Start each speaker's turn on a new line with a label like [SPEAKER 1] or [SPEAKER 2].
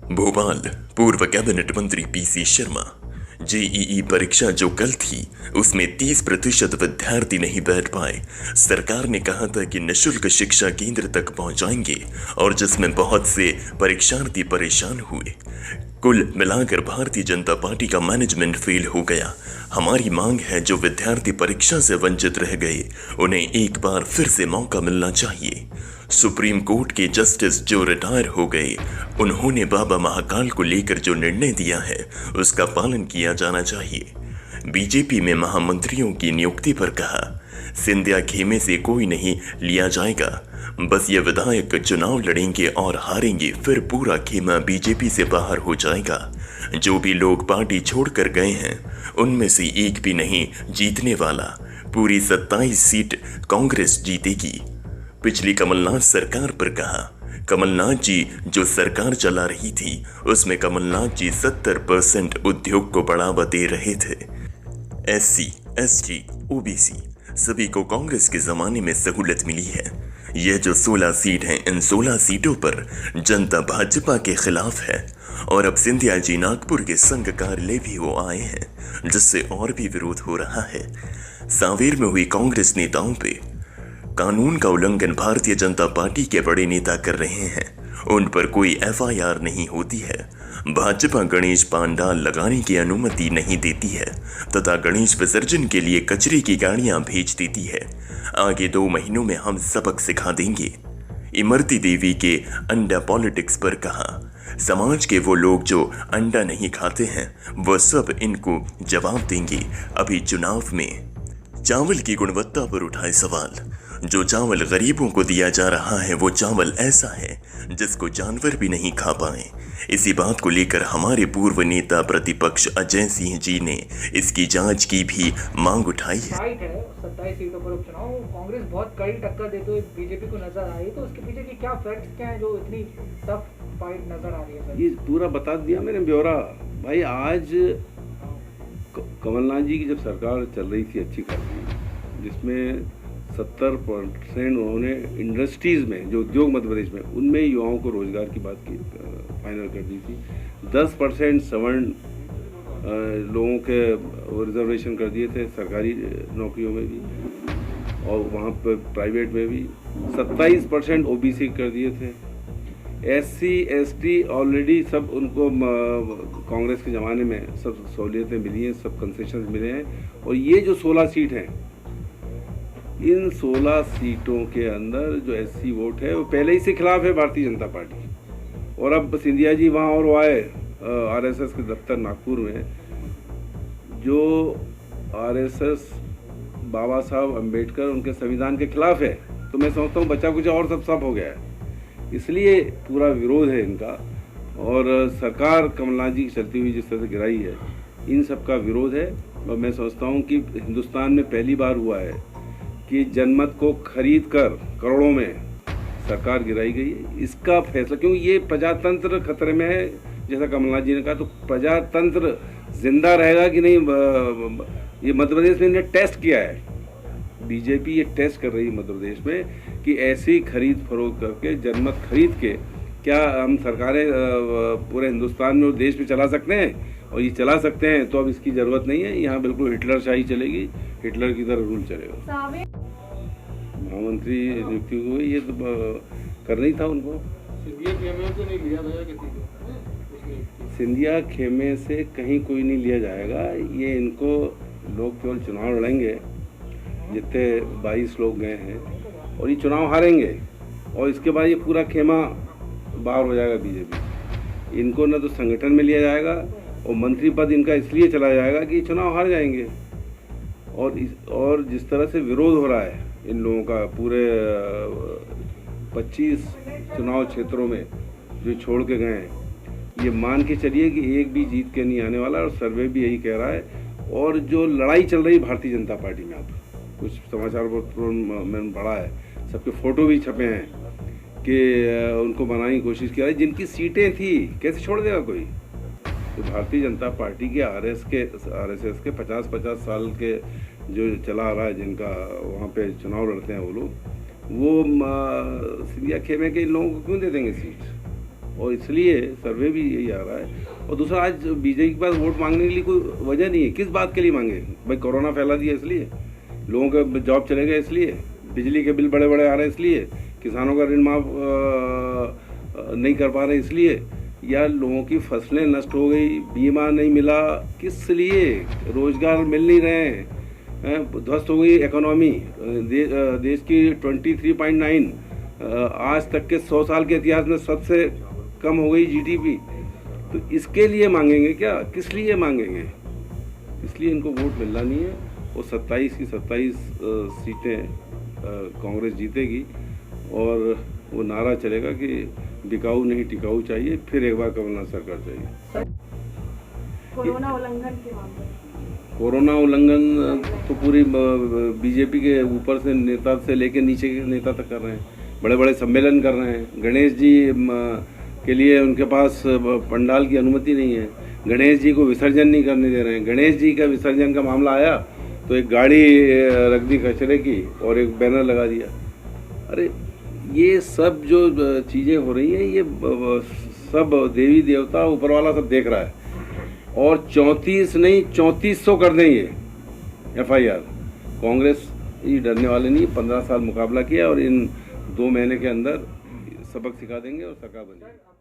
[SPEAKER 1] भोपाल। पूर्व कैबिनेट मंत्री PC Sharma. JEE परीक्षा जो कल थी उसमें 30% विद्यार्थी नहीं बैठ पाए। सरकार ने कहा था कि निशुल्क शिक्षा केंद्र तक पहुंचाएंगे और जिसमें बहुत से परीक्षार्थी परेशान हुए। कुल मिलाकर भारतीय जनता पार्टी का मैनेजमेंट फेल हो गया। हमारी मांग है जो विद्यार्थी परीक्षा से वंचित रह गए उन्हें एक बार फिर से मौका मिलना चाहिए। सुप्रीम कोर्ट के जस्टिस जो रिटायर हो गए उन्होंने बाबा महाकाल को लेकर जो निर्णय दिया है उसका पालन किया जाना चाहिए। बीजेपी में महामंत्रियों की नियुक्ति पर कहा, सिंधिया खेमे से कोई नहीं लिया जाएगा, बस ये विधायक चुनाव लड़ेंगे और हारेंगे फिर पूरा खेमा बीजेपी से बाहर हो जाएगा। जो भी लोग पार्टी छोड़कर गए हैं उनमें से एक भी नहीं जीतने वाला। पूरी 27 सीट कांग्रेस जीतेगी। पिछली कमलनाथ सरकार पर कहा, कमलनाथ जी जो सरकार चला रही थी उसमें कमलनाथ जी 70% उद्योग को बढ़ावा दे रहे थे। एससी, एसटी, ओबीसी सभी को कांग्रेस के जमाने में सहूलत मिली है। यह जो 16 सीट हैं इन 16 सीटों पर जनता भाजपा के खिलाफ है और अब सिंधिया जी नागपुर के संघ कार्यालय भी वो आए हैं जिससे और भी विरोध हो रहा है। सांवेर में हुई कांग्रेस नेताओं पे कानून का उल्लंघन भारतीय जनता पार्टी के बड़े नेता कर रहे हैं। उन पर कोई एफआईआर नहीं होती है। भाजपा गणेश पांडाल लगाने की अनुमति नहीं देती है तथा गणेश विसर्जन के लिए कचरे की गाड़ियां भेज देती है। आगे 2 महीनों में हम सबक सिखा देंगे। इमरती देवी के अंडा पॉलिटिक्स पर कहा, समाज के वो लोग जो अंडा नहीं खाते हैं वो सब इनको जवाब देंगे अभी चुनाव में। चावल की गुणवत्ता पर उठाए सवाल। जो चावल गरीबों को दिया जा रहा है वो चावल ऐसा है जिसको जानवर भी नहीं खा पाए। इसी बात को लेकर हमारे पूर्व नेता प्रतिपक्ष अजय सिंह जी ने इसकी जांच की भी मांग उठाई है।
[SPEAKER 2] 27 सीटों पर उपचुनाव कांग्रेस बहुत कड़ी टक्कर देते हुए बीजेपी को नजर आ रही है, तो उसके पीछे की क्या फैक्ट्स क्या है जो इतनी टफ फाइट नजर आ रही है?
[SPEAKER 3] ये पूरा बता दिया मैंने ब्यौरा भाई। आज कमलनाथ जी की जब सरकार चल रही थी अच्छी खासी, जिसमें 70% उन्होंने इंडस्ट्रीज़ में जो उद्योग मध्य प्रदेश में उनमें युवाओं को रोजगार की बात की फाइनल कर दी थी। 10% सवर्ण लोगों के रिजर्वेशन कर दिए थे सरकारी नौकरियों में भी और वहाँ पर प्राइवेट में भी। 27% ओबीसी कर दिए थे। एससी एसटी ऑलरेडी सब उनको कांग्रेस के ज़माने में सब सहूलियतें मिली हैं, सब कंसेशंस मिले हैं। और ये जो 16 सीट हैं, इन 16 सीटों के अंदर जो एससी वोट है वो पहले ही से खिलाफ है भारतीय जनता पार्टी। और अब सिंधिया जी वहाँ और वो आए आरएसएस के दफ्तर नागपुर में, जो आरएसएस बाबा साहब अम्बेडकर उनके संविधान के खिलाफ है। तो मैं समझता हूँ बच्चा कुछ और सब हो गया है, इसलिए पूरा विरोध है इनका। और सरकार कमलनाथ जी की चलती हुई जिस तरह से गिराई है, इन सब का विरोध है। और मैं समझता हूँ कि हिंदुस्तान में पहली बार हुआ है कि जनमत को खरीद कर करोड़ों में सरकार गिराई गई है। इसका फैसला, क्योंकि ये प्रजातंत्र खतरे में है, जैसा कमलनाथ जी ने कहा, तो प्रजातंत्र जिंदा रहेगा कि नहीं। ये मध्य प्रदेश में इन्हें टेस्ट किया है, बीजेपी ये टेस्ट कर रही है मध्य प्रदेश में कि ऐसी खरीद फरोख्त करके जनमत खरीद के क्या हम सरकारें पूरे हिंदुस्तान में और देश में चला सकते हैं। और ये चला सकते हैं तो अब इसकी ज़रूरत नहीं है। यहाँ बिल्कुल हिटलर शाही चलेगी, हिटलर की तरह रूल चलेगा। महामंत्री नियुक्ति हुई, ये तो करना ही था उनको।
[SPEAKER 2] सिंधिया खेमे से नहीं लिया गया किसी को,
[SPEAKER 3] सिंधिया खेमे से कहीं कोई नहीं लिया जाएगा। ये इनको लोग केवल चुनाव लड़ेंगे, जितने 22 लोग गए हैं, और ये चुनाव हारेंगे और इसके बाद ये पूरा खेमा बाहर हो जाएगा बीजेपी। इनको ना तो संगठन में लिया जाएगा और मंत्री पद इनका इसलिए चला जाएगा कि चुनाव हार जाएंगे। और जिस तरह से विरोध हो रहा है इन लोगों का पूरे 25 चुनाव क्षेत्रों में जो छोड़ के गए हैं, ये मान के चलिए कि एक भी जीत के नहीं आने वाला। और सर्वे भी यही कह रहा है। और जो लड़ाई चल रही भारतीय जनता पार्टी में, अब कुछ समाचार पत्रों में मैंने पढ़ा है, सबके फोटो भी छपे हैं कि उनको बनाने की कोशिश की रही। जिनकी सीटें थी कैसे छोड़ देगा कोई। तो भारतीय जनता पार्टी के आरएसएस के 50-50 साल के जो चला आ रहा है, जिनका वहाँ पे चुनाव लड़ते हैं वो लोग, वो सिंधिया खेमे के इन लोगों को क्यों दे देंगे सीट। और इसलिए सर्वे भी यही आ रहा है। और दूसरा, आज बीजेपी के पास वोट मांगने के लिए कोई वजह नहीं है। किस बात के लिए मांगे भाई? कोरोना फैला दिया इसलिए, लोगों का जॉब चले गए इसलिए, बिजली के बिल बड़े बड़े आ रहे हैं इसलिए, किसानों का ऋण माफ नहीं कर पा रहे इसलिए, या लोगों की फसलें नष्ट हो गई, बीमा नहीं मिला, किस लिए? रोजगार मिल नहीं रहे हैं, ध्वस्त हो गई इकोनॉमी। देश की 23.9 आज तक के 100 साल के इतिहास में सबसे कम हो गई जीडीपी। तो इसके लिए मांगेंगे क्या? किस लिए मांगेंगे? इसलिए इनको वोट मिलना नहीं है। वो 27 की 27 सीटें कांग्रेस जीतेगी और वो नारा चलेगा कि बिकाऊ नहीं टिकाऊ चाहिए, फिर एक बार कमलनाथ सरकार चाहिए।
[SPEAKER 4] कोरोना उल्लंघन के मामले,
[SPEAKER 3] कोरोना उल्लंघन तो पूरी बीजेपी के ऊपर से नेता से लेकर नीचे के नेता तक कर रहे हैं, बड़े बड़े सम्मेलन कर रहे हैं। गणेश जी के लिए उनके पास पंडाल की अनुमति नहीं है, गणेश जी को विसर्जन नहीं करने दे रहे हैं। गणेश जी का विसर्जन का मामला आया तो एक गाड़ी रख दी कचरे की और एक बैनर लगा दिया। अरे ये सब जो चीज़ें हो रही हैं, ये सब देवी देवता ऊपर वाला सब देख रहा है। और 34 नहीं 3400 कर दें ये FIR। कांग्रेस ये डरने वाले नहीं, 15 साल मुकाबला किया और इन 2 महीने के अंदर सबक सिखा देंगे और सरकार बन जाएगी।